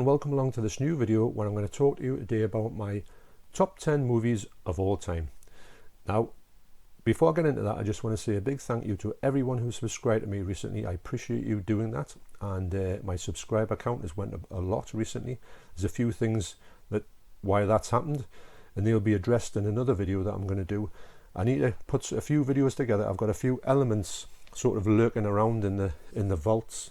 and welcome along to this new video where I'm going to talk to you today about my top 10 movies of all time. Now, before I get into that, I just want to say a big thank you to everyone who subscribed to me recently. I appreciate you doing that, and my subscriber count has went up a lot recently. There's a few things why that's happened, and they'll be addressed in another video that I'm going to do. I need to put a few videos together. I've got a few elements sort of lurking around in the vaults,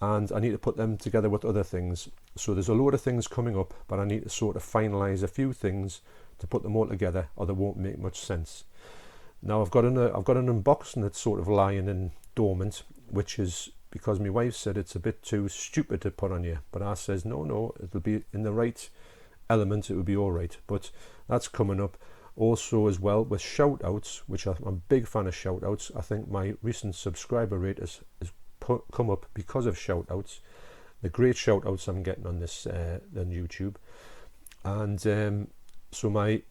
and I need to put them together with other things. So there's a load of things coming up, but I need to sort of finalize a few things to put them all together, or they won't make much sense. Now I've got an unboxing that's sort of lying in dormant, which is because my wife said it's a bit too stupid to put on here, but I says no, it'll be in the right element, it will be all right. But that's coming up. Also as well with shout outs, which I'm a big fan of shout outs. I think my recent subscriber rate has come up because of shout outs, the great shout outs I'm getting on this on YouTube. And so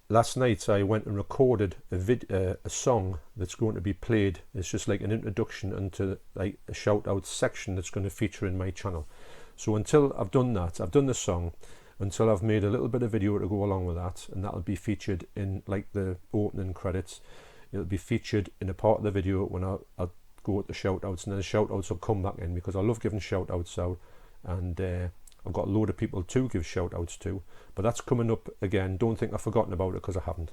last night I went and recorded a song that's going to be played. It's just like an introduction into like a shout out section that's going to feature in my channel. So until I've done that, I've done the song, until I've made a little bit of video to go along with that, and that'll be featured in like the opening credits. It'll be featured in a part of the video when I'll go at the shout outs, and then the shout outs will come back in because I love giving shout outs out, and I've got a load of people to give shout outs to, but that's coming up again. Don't think I've forgotten about it, because I haven't.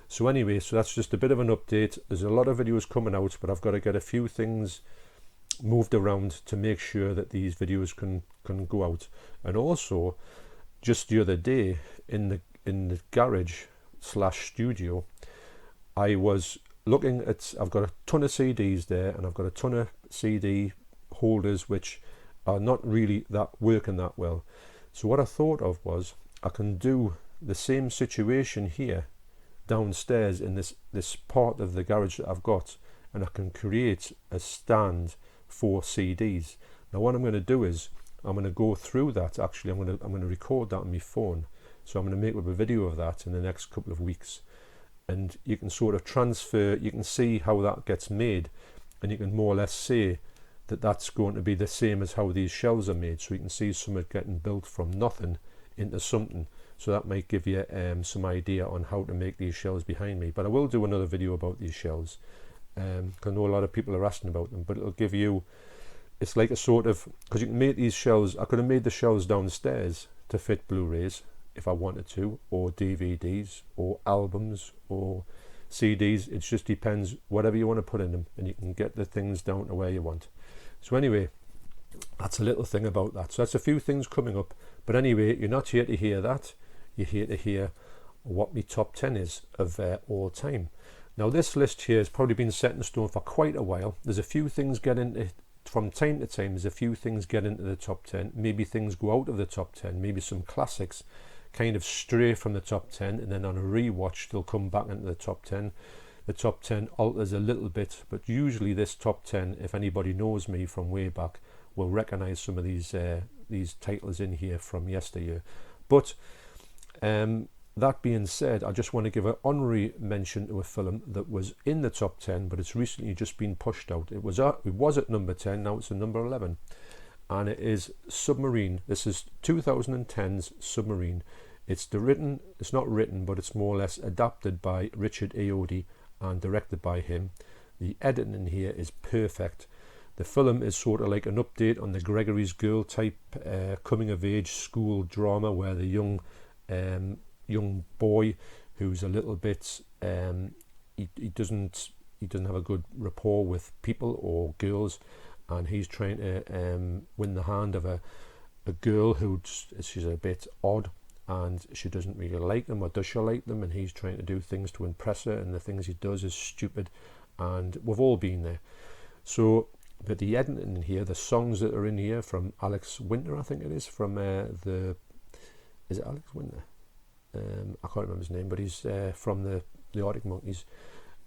So anyway, so that's just a bit of an update. There's a lot of videos coming out, but I've got to get a few things moved around to make sure that these videos can go out. And also, just the other day in the garage / studio, I was looking at, I've got a ton of CDs there, and I've got a ton of CD holders which are not really working that well. So what I thought of was, I can do the same situation here downstairs in this part of the garage that I've got, and I can create a stand for CDs. Now what I'm going to do is, I'm going to go through that. Actually, I'm going to record that on my phone. So I'm going to make up a video of that in the next couple of weeks, and you can sort of transfer, you can see how that gets made, and you can more or less say that that's going to be the same as how these shelves are made. So you can see some are getting built from nothing into something. So that might give you some idea on how to make these shelves behind me. But I will do another video about these shelves, because I know a lot of people are asking about them, but it'll give you, it's like a sort of, because you can make these shelves, I could have made the shelves downstairs to fit Blu-rays if I wanted to, or DVDs, or albums, or CDs. It just depends, whatever you want to put in them, and you can get the things down to where you want. So anyway, that's a little thing about that. So that's a few things coming up. But anyway, you're not here to hear that. You're here to hear what my top 10 is of all time. Now this list here has probably been set in stone for quite a while. There's a few things get into, from time to time, there's a few things get into the top 10. Maybe things go out of the top 10. Maybe some classics kind of stray from the top 10, and then on a rewatch they'll come back into the top 10. The top 10 alters a little bit, but usually this top 10, if anybody knows me from way back, will recognize some of these titles in here from yesteryear. But that being said, I just want to give an honorary mention to a film that was in the top 10, but it's recently just been pushed out. It was at number 10, now it's at number 11, and it is Submarine. This is 2010's Submarine. It's not written, but it's more or less adapted by Richard Ayoade and directed by him. The editing in here is perfect. The film is sort of like an update on the Gregory's Girl type coming of age school drama, where the young boy who's a little bit he doesn't have a good rapport with people or girls, and he's trying to win the hand of a girl she's a bit odd, and she doesn't really like them, or does she like them, and he's trying to do things to impress her, and the things he does is stupid, and we've all been there. So, but the editing in here, the songs that are in here from Alex Winter, I think it is, from is it Alex Winter? I can't remember his name, but he's from the Arctic Monkeys.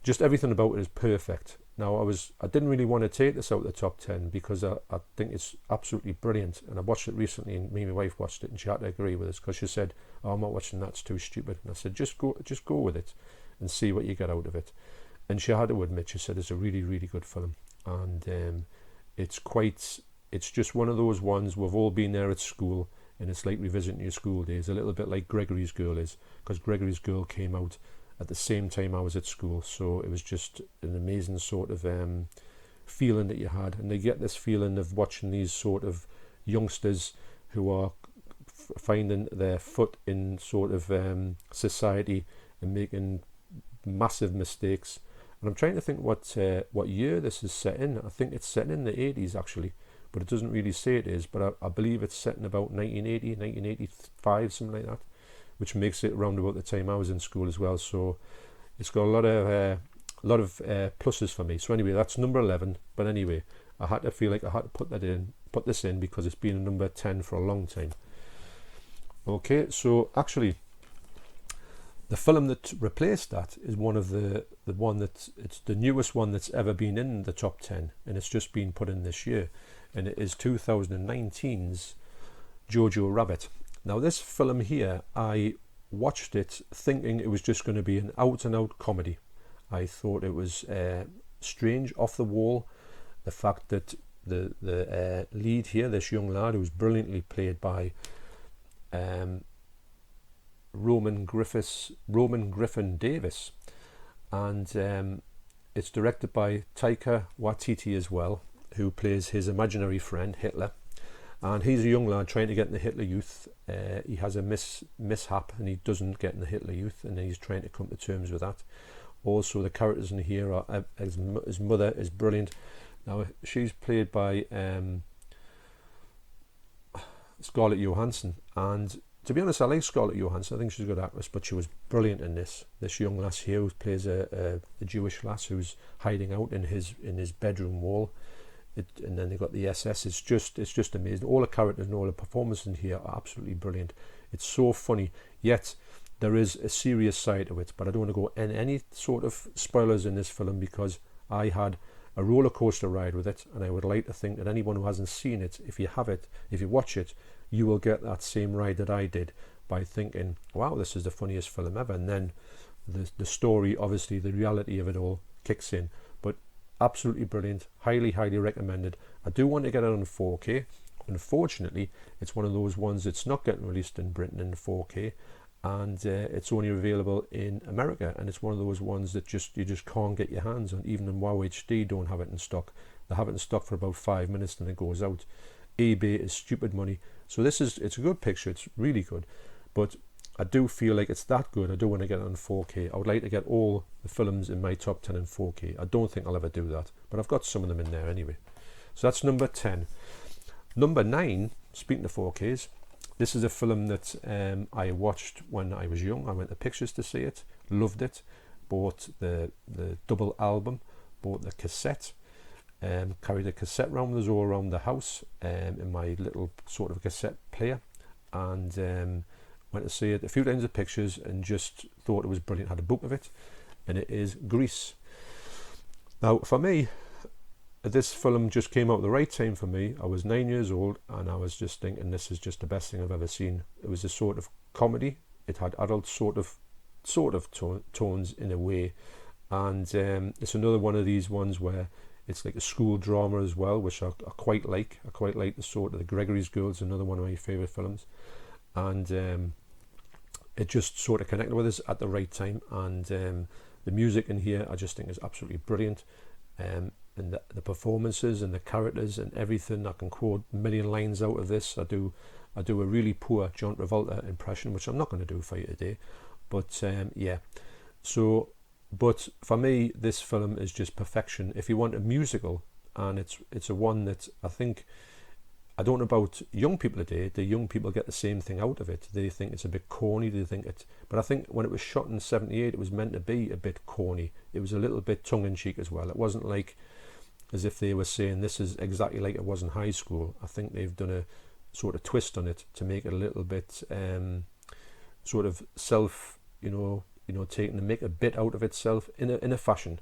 Just everything about it is perfect. Now I didn't really want to take this out of the top 10 because I think it's absolutely brilliant, and I watched it recently, and me and my wife watched it, and she had to agree with us because she said, "Oh, I'm not watching that, it's too stupid." And I said, just go with it and see what you get out of it. And she had to admit, she said it's a really, really good film, and it's quite it's just one of those ones we've all been there at school, and it's like revisiting your school days, a little bit like Gregory's Girl is, because Gregory's Girl came out at the same time I was at school, so it was just an amazing sort of feeling that you had. And you get this feeling of watching these sort of youngsters who are finding their foot in sort of society and making massive mistakes. And I'm trying to think what year this is set in. I think it's set in the 80s actually, but it doesn't really say it is, but I believe it's set in about 1980, 1985, something like that, which makes it around about the time I was in school as well. So it's got a lot of pluses for me. So anyway, that's number 11. But anyway, I had to feel like I had to put this in because it's been a number 10 for a long time. Okay, so actually, the film that replaced that is it's the newest one that's ever been in the top 10, and it's just been put in this year, and it is 2019's Jojo Rabbit. Now this film here, I watched it thinking it was just going to be an out-and-out comedy. I thought it was strange, off the wall, the fact that the lead here, this young lad who's brilliantly played by Roman Griffin Davis, and it's directed by Taika Waititi as well, who plays his imaginary friend Hitler, and he's a young lad trying to get in the Hitler Youth. He has a mishap and he doesn't get in the Hitler Youth, and he's trying to come to terms with that. Also, the characters in here are his mother is brilliant. Now she's played by Scarlett Johansson, and to be honest, I like Scarlett Johansson. I think she's a good actress, but she was brilliant in this young lass here who plays a Jewish lass who's hiding out in his bedroom wall. And then they got the SS. It's just amazing. All the characters and all the performances in here are absolutely brilliant. It's so funny, yet there is a serious side to it. But I don't want to go in any sort of spoilers in this film because I had a roller coaster ride with it, and I would like to think that anyone who hasn't seen it, if you watch it, you will get that same ride that I did by thinking, wow, this is the funniest film ever. And then the story, obviously the reality of it all kicks in. But absolutely brilliant, highly recommended. I do want to get it on 4K. Unfortunately, it's one of those ones that's not getting released in Britain in 4K, and it's only available in America, and it's one of those ones that you just can't get your hands on. Even in WoW HD don't have it in stock. They have it in stock for about 5 minutes, then it goes out. eBay is stupid money. So it's a good picture, it's really good, but I do feel like it's that good. I do want to get it on 4K. I would like to get all the films in my top 10 in 4K. I don't think I'll ever do that, but I've got some of them in there anyway. So that's number 10. Number 9, speaking of 4Ks, this is a film that I watched when I was young. I went to Pictures to see it, loved it, bought the double album, bought the cassette, carried a cassette round with us all around the house in my little sort of cassette player, and went to see it a few times at Pictures and just thought it was brilliant. Had a book of it, and it is Grease. Now for me, this film just came out at the right time for me. I was 9 years old and I was just thinking, this is just the best thing I've ever seen. It was a sort of comedy. It had adult sort of tones in a way, and it's another one of these ones where it's like a school drama as well, which I quite like. I quite like the sort of the Gregory's Girls, another one of my favourite films, and it just sort of connected with us at the right time. And the music in here I just think is absolutely brilliant, and the performances and the characters and everything. I can quote a million lines out of this. I do a really poor John Travolta impression, which I'm not going to do for you today, but yeah. So but for me, this film is just perfection. If you want a musical, and it's a one that I think, I don't know about young people today. The young people get the same thing out of it. They think it's a bit corny. But I think when it was shot in '78, it was meant to be a bit corny. It was a little bit tongue-in-cheek as well. It wasn't like as if they were saying this is exactly like it was in high school. I think they've done a sort of twist on it to make it a little bit sort of self, taking to make a bit out of itself in a fashion.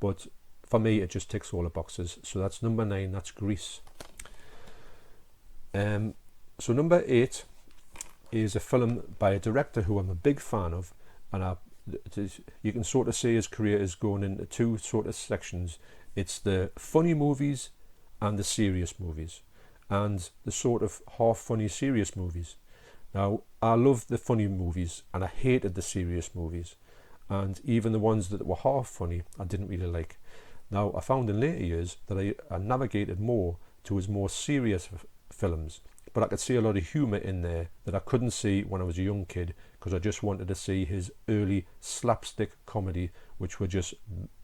But for me, it just ticks all the boxes. So that's number 9. That's Grease. So number 8 is a film by a director who I'm a big fan of, and you can sort of say his career is going into two sort of sections. It's the funny movies and the serious movies. and the sort of half funny serious movies. Now, I love the funny movies and I hated the serious movies, and even the ones that were half funny I didn't really like. Now, I found in later years that I navigated more to his more serious films, but I could see a lot of humour in there that I couldn't see when I was a young kid, because I just wanted to see his early slapstick comedy, which were just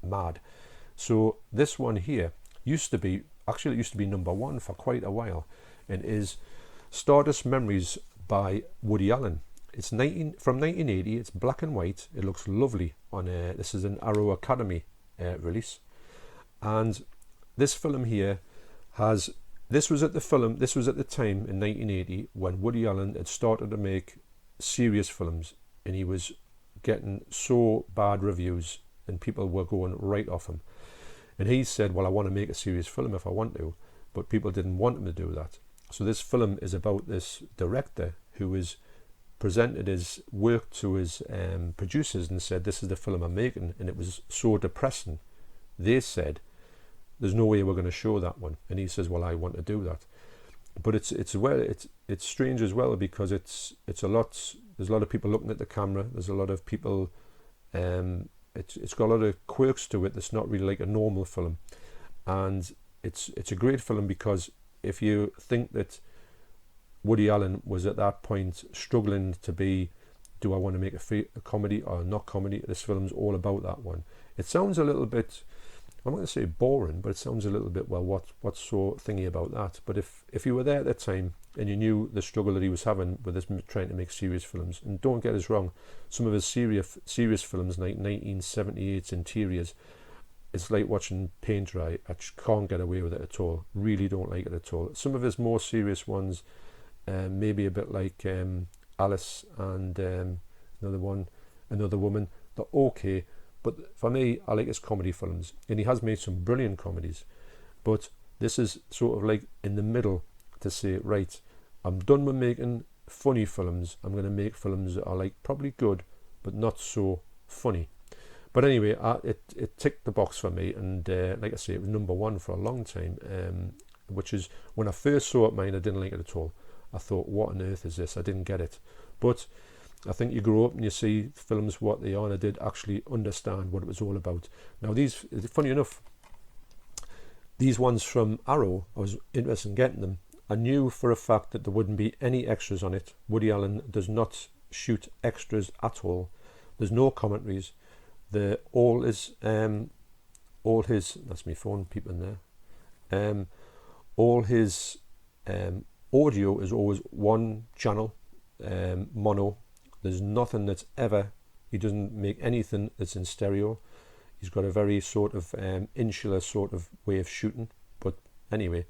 mad. So this one here used to be number one for quite a while, and is Stardust Memories by Woody Allen. It's from 1980. It's black and white. It looks lovely on this is an Arrow Academy release, and this film here has this was at the time in 1980 when Woody Allen had started to make serious films, and he was getting so bad reviews and people were going right off him. And he said, well, I want to make a serious film if I want to, but people didn't want him to do that. So this film is about this director who is presented his work to his producers and said, this is the film I'm making, and it was so depressing. They said, there's no way we're going to show that one. And he says, well, I want to do that. But it's strange as well, because it's a lot. There's a lot of people looking at the camera. There's a lot of people. It's got a lot of quirks to it that's not really like a normal film, and it's a great film, because if you think that Woody Allen was at that point struggling to be, do I want to make a comedy or not comedy? This film's all about that one. It sounds a little bit, I'm not going to say boring, but it sounds a little bit, well, what's so thingy about that? But if you were there at that time and you knew the struggle that he was having with this trying to make serious films, and don't get us wrong, some of his serious films like 1978's Interiors, it's like watching paint dry. I just can't get away with it at all. Really don't like it at all. Some of his more serious ones, maybe a bit like Alice and Another Woman, they're okay. But for me, I like his comedy films, and he has made some brilliant comedies. But this is sort of like in the middle to say, right, I'm done with making funny films. I'm going to make films that are like probably good, but not so funny. But anyway, it ticked the box for me, and like I say, it was number one for a long time, which is, when I first saw it, I didn't like it at all. I thought, what on earth is this? I didn't get it. But I think you grow up and you see films what they are, and I did actually understand what it was all about. Now, funny enough, these ones from Arrow, I was interested in getting them. I knew for a fact that there wouldn't be any extras on it. Woody Allen does not shoot extras at all. There's no commentaries. All his that's my phone peeping there. All his audio is always one channel, mono. There's nothing that's ever, he doesn't make anything that's in stereo. He's got a very sort of insular sort of way of shooting. But anyway,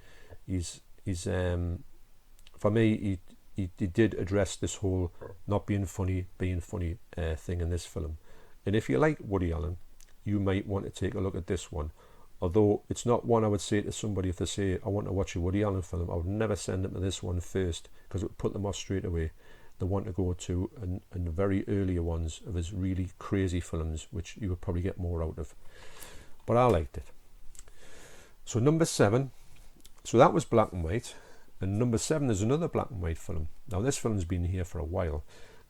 he's for me, he did address this whole not being funny, being funny thing in this film. And if you like Woody Allen, you might want to take a look at this one. Although it's not one I would say to somebody, if they say, I want to watch a Woody Allen film, I would never send them to this one first, because it would put them off straight away. They want to go to and the very earlier ones of his really crazy films, which you would probably get more out of. But I liked it. So number 7, so that was black and white. And number 7 is another black and white film. Now this film's been here for a while.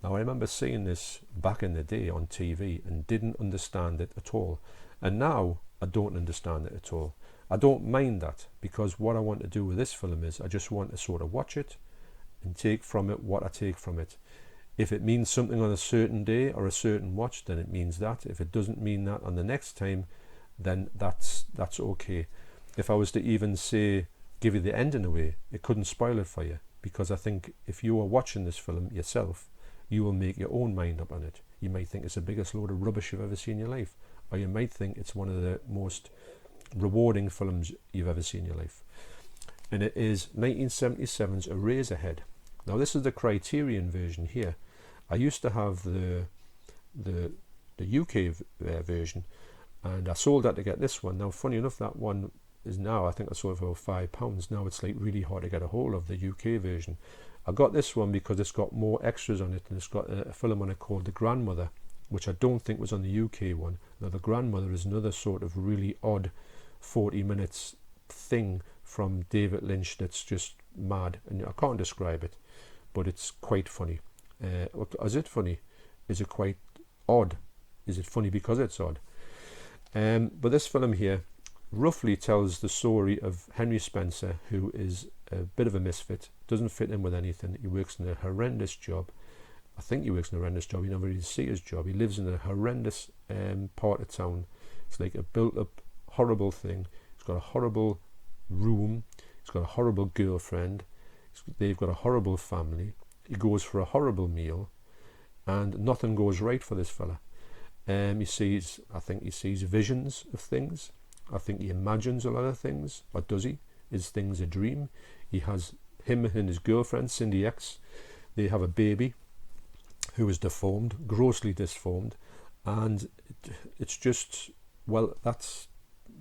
Now I remember seeing this back in the day on TV and didn't understand it at all. And now I don't understand it at all. I don't mind that, because what I want to do with this film is I just want to sort of watch it and take from it what I take from it. If it means something on a certain day or a certain watch, then it means that. If it doesn't mean that on the next time, then that's okay. If I was to even say, give you the ending away, it couldn't spoil it for you, because I think if you are watching this film yourself, you will make your own mind up on it. You might think it's the biggest load of rubbish you've ever seen in your life, or you might think it's one of the most rewarding films you've ever seen in your life. And it is 1977's Eraserhead. Now this is the Criterion version here. I used to have the UK version, and I sold that to get this one. Now funny enough, that one is now, I think I sold it for £5. Now it's like really hard to get a hold of, the UK version. I got this one because it's got more extras on it, and it's got a film on it called The Grandmother, which I don't think was on the UK one. Now The Grandmother is another sort of really odd 40 minutes thing from David Lynch that's just mad, and I can't describe it, but it's quite funny. Is it funny? Is it quite odd? Is it funny because it's odd? But this film here roughly tells the story of Henry Spencer, who is a bit of a misfit, doesn't fit in with anything. He works in a horrendous job. I think he works in a horrendous job. You never really see his job. He lives in a horrendous part of town. It's like a built-up, horrible thing. He's got a horrible room. He's got a horrible girlfriend. They've got a horrible family. He goes for a horrible meal, and nothing goes right for this fella. I think he sees visions of things. I think he imagines a lot of things. Or does he? Is things a dream? Him and his girlfriend, Cindy X, they have a baby who is deformed, grossly deformed, and it's just, well, that's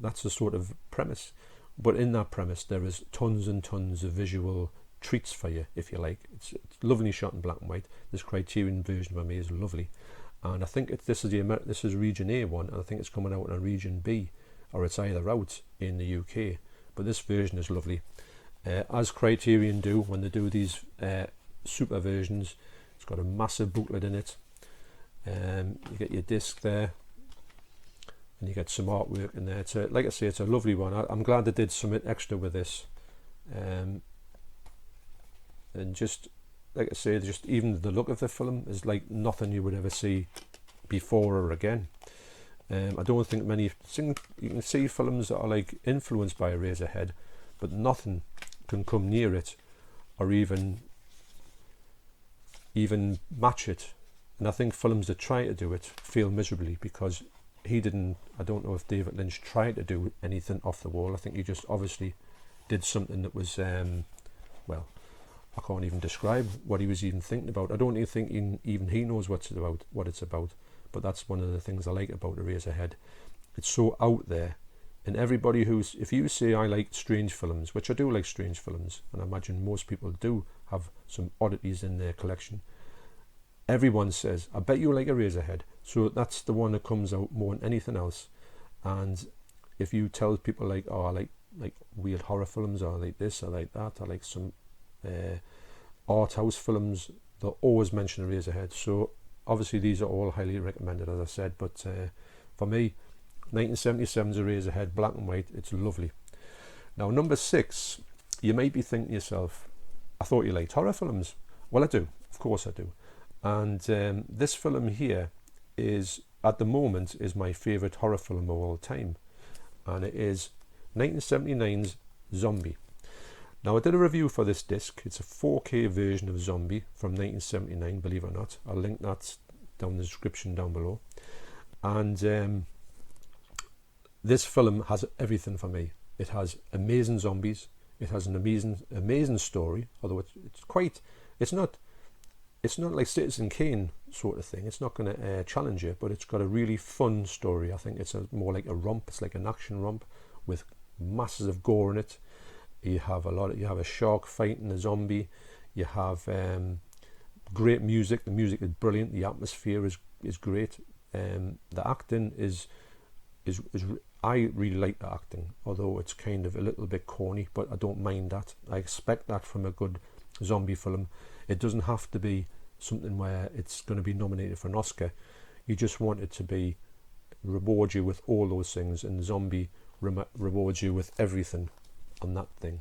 the sort of premise. But in that premise, there is tons and tons of visual treats for you, if you like. It's lovely shot in black and white. This Criterion version for me is lovely, and I think this is Region A one, and I think it's coming out on Region B, or it's either out in the UK. But this version is lovely, as Criterion do when they do these super versions. It's got a massive booklet in it. You get your disc there, and you get some artwork in there. Like I say, it's a lovely one. I'm glad they did something extra with this, and just like I say, just even the look of the film is like nothing you would ever see before or again. I don't think you can see films that are like influenced by Eraserhead, but nothing can come near it or even match it. And I think films that try to do it fail miserably, because I don't know if David Lynch tried to do anything off the wall. I think he just obviously did something that was well, I can't even describe what he was even thinking about. I don't even think even he knows what it's about. But that's one of the things I like about Eraserhead. It's so out there, and everybody if you say I like strange films, which I do like strange films, and I imagine most people do have some oddities in their collection, everyone says, I bet you like Eraserhead. So that's the one that comes out more than anything else. And if you tell people like, oh, I like weird horror films, or I like this, I like that, I like some art house films, they'll always mention Eraserhead. So obviously these are all highly recommended, as I said, but for me, 1977's Eraserhead, black and white, it's lovely. Now, number 6, you might be thinking to yourself, I thought you liked horror films. Well, I do, of course I do. And this film here is, at the moment, is my favourite horror film of all time, and it is 1979's Zombie. Now, I did a review for this disc. It's a 4K version of Zombie from 1979, believe it or not. I'll link that down in the description down below. And this film has everything for me. It has amazing zombies. It has an amazing story, although it's not like Citizen Kane sort of thing. It's not going to challenge you, but it's got a really fun story. I think it's more like a romp. It's like an action romp with masses of gore in it. You have a shark fighting a zombie. You have great music. The music is brilliant. The atmosphere is great. The acting is I really like the acting, although it's kind of a little bit corny, but I don't mind that. I expect that from a good zombie film. It doesn't have to be something where it's going to be nominated for an Oscar. You just want it to reward you with all those things, and Zombie rewards you with everything on that thing.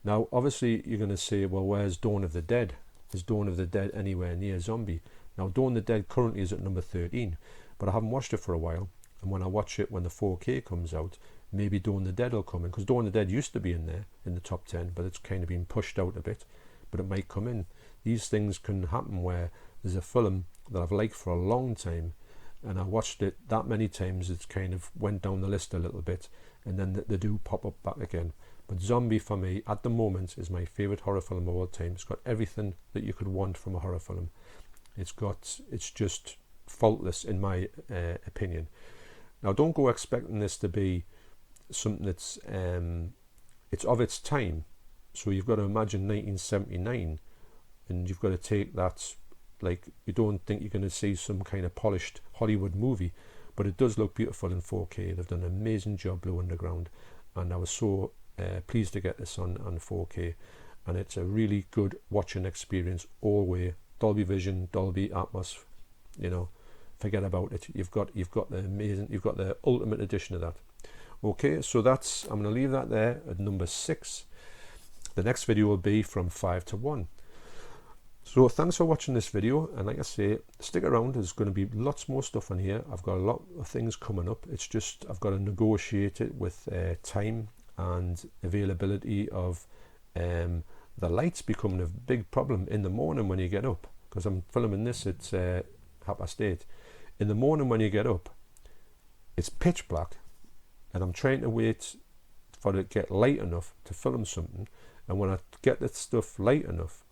Now, obviously, you're going to say, well, where's Dawn of the Dead? Is Dawn of the Dead anywhere near Zombie? Now, Dawn of the Dead currently is at number 13, but I haven't watched it for a while, and when I watch it when the 4K comes out, maybe Dawn of the Dead will come in, because Dawn of the Dead used to be in there in the top 10, but it's kind of been pushed out a bit, but it might come in. These things can happen where there's a film that I've liked for a long time, and I watched it that many times it's kind of went down the list a little bit, and then they do pop up back again. But Zombie, for me, at the moment, is my favourite horror film of all time. It's got everything that you could want from a horror film. It's just faultless, in my opinion. Now, don't go expecting this to be something that's it's of its time. So you've got to imagine 1979, and you've got to take that, like, you don't think you're going to see some kind of polished Hollywood movie, but it does look beautiful in 4K. They've done an amazing job, Blue Underground, and I was so pleased to get this on 4K. and it's a really good watching experience all the way. Dolby Vision, Dolby Atmos, you know, forget about it. You've got the ultimate edition of that. Okay, so that's, I'm going to leave that there at number 6. The next video will be from 5 to 1. So thanks for watching this video, and like I say, stick around. There's going to be lots more stuff on here. I've got a lot of things coming up. It's just I've got to negotiate it with time and availability of the lights becoming a big problem in the morning when you get up, because I'm filming this at 8:30. In the morning when you get up, it's pitch black, and I'm trying to wait for it to get light enough to film something. And when I get the stuff light enough,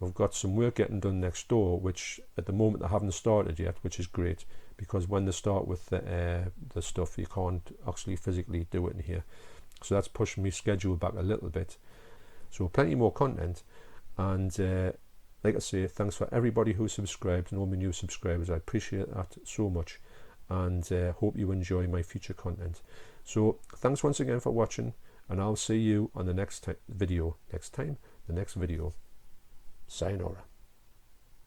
I've got some work getting done next door, which at the moment I haven't started yet, which is great, because when they start with the stuff, you can't actually physically do it in here. So that's pushing my schedule back a little bit. So plenty more content, and like I say, thanks for everybody who subscribed and all my new subscribers. I appreciate that so much, and hope you enjoy my future content. So thanks once again for watching, and I'll see you on the next video. Sayonara.